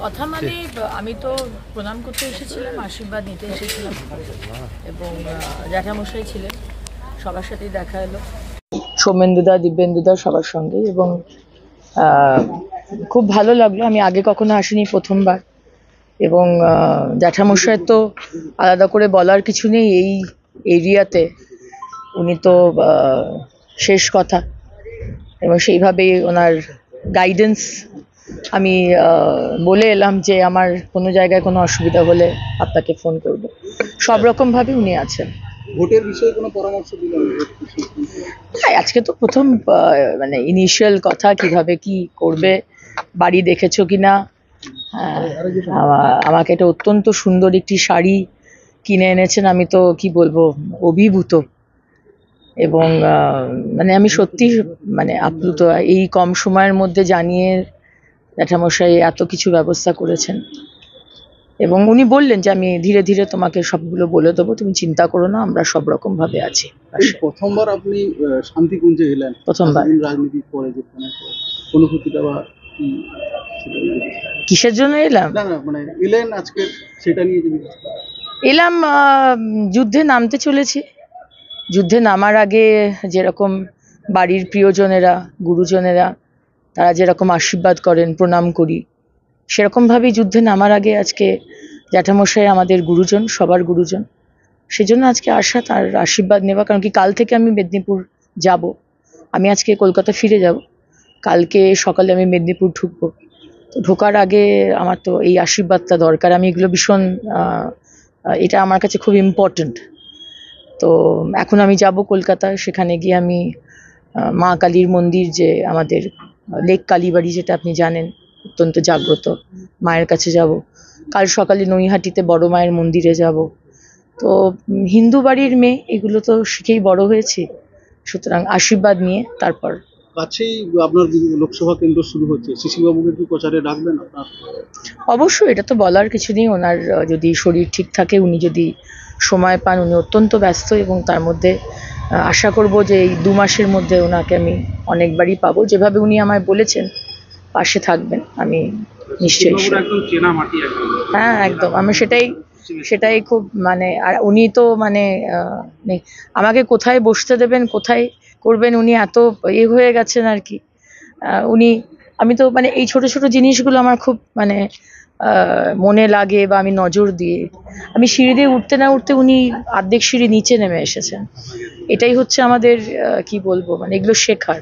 কথা মানে আমি তো প্রণাম করতে এসেছিলাম, আশীর্বাদ নিতে এসেছিলাম এবং জ্যাঠামশাই ছিলেন, সবার সাথেই দেখা এলো, সৌমেন্দুদা, দিব্যেন্দুদা সবার সঙ্গে, এবং খুব ভালো লাগলো। আমি আগে কখনো আসিনি, প্রথমবার। এবং জ্যাঠামশাই তো আলাদা করে বলার কিছু নেই, এই এরিয়াতে উনি তো শেষ কথা, এবং সেইভাবেই ওনার গাইডেন্স আমি বলে এলাম যে আমার কোনো জায়গায় কোনো অসুবিধা হলে আপনাকে ফোন করব। সব রকমভাবে উনি আছেন। ভোটের বিষয়ে কোনো পরামর্শ দিলেন? হ্যাঁ, আজকে তো প্রথম মানে ইনিশিয়াল কথা, কিভাবে কি করবে, বাড়ি দেখেছো কিনা। আমাকে একটা অত্যন্ত সুন্দর একটি শাড়ি কিনে এনেছেন, আমি তো কি বলবো, অভিভূত। এবং মানে আমি সত্যি মানে আপ্লুত, এই কম সময়ের মধ্যে জানিয়ে জ্যাঠামশাই এত কিছু ব্যবস্থা করেছেন। এবং উনি বললেন যে আমি ধীরে ধীরে তোমাকে সবগুলো বলে দেবো, তুমি চিন্তা করো না, আমরা সব রকম ভাবে আছি। প্রথমবার আপনি শান্তিকুঞ্জে এলেন, প্রথমবার রাজনীতির পরে অনুভূতিটা বা কিসের জন্য এলাম? না মানে এলেন আজকে, সেটা নিয়ে যদি এলাম, যুদ্ধে নামতে চলেছি। যুদ্ধে নামার আগে যেরকম বাড়ির প্রিয়জনেরা, গুরুজনেরা, তারা যেরকম আশীর্বাদ করেন, প্রণাম করি, সেরকমভাবেই যুদ্ধে নামার আগে আজকে জ্যাঠামশাই আমাদের গুরুজন, সবার গুরুজন, সেজন্য আজকে আসা, তার আশীর্বাদ নেওয়া। কারণ কি, কাল থেকে আমি মেদিনীপুর যাব। আমি আজকে কলকাতা ফিরে যাব, কালকে সকালে আমি মেদিনীপুর ঢুকবো। তো ঢোকার আগে আমার তো এই আশীর্বাদটা দরকার। আমি এগুলো ভীষণ, এটা আমার কাছে খুব ইম্পর্ট্যান্ট। তো এখন আমি যাব কলকাতায়, সেখানে গিয়ে আমি মা কালীর মন্দির, যে আমাদের লেক কালীবাড়ি, যেটা আপনি জানেন, অত্যন্ত জাগ্রত মায়ের কাছে যাব। কাল সকালে নৈহাটিতে বড় মায়ের মন্দিরে যাব। তো হিন্দু বাড়ির মেয়ে, এগুলো তো শিখেই বড় হয়েছি, সুতরাং আশীর্বাদ নিয়ে তারপর। কাছেই আপনার লোকসভা কেন্দ্র শুরু হচ্ছে, শিশিরবাবুকে কি প্রচারে ডাকবেন আপনার? অবশ্যই, এটা তো বলার কিছু নেই। ওনার যদি শরীর ঠিক থাকে, উনি যদি সময় পান, উনি অত্যন্ত ব্যস্ত, এবং তার মধ্যে আশা করব যে এই 2 মাসের মধ্যে ওনাকে আমি অনেকবারই পাবো। যেভাবে উনি আমায় বলেছেন পাশে থাকবেন, আমি নিশ্চয়ই। হ্যাঁ, একদম, আমি সেটাই খুব মানে, আর উনি তো মানে আমাকে কোথায় বসতে দেবেন, কোথায় করবেন, উনি এত হয়ে গেছেন আর কি। উনি, আমি তো মানে এই ছোট ছোট জিনিসগুলো আমার খুব মানে মনে লাগে, বা আমি নজর দিয়ে, আমি সিঁড়ি দিয়ে উঠতে না উঠতে উনি অর্ধেক সিঁড়ি নিচে নেমে এসেছেন। এটাই হচ্ছে আমাদের কি বলবো, মানে এগুলো শেখার।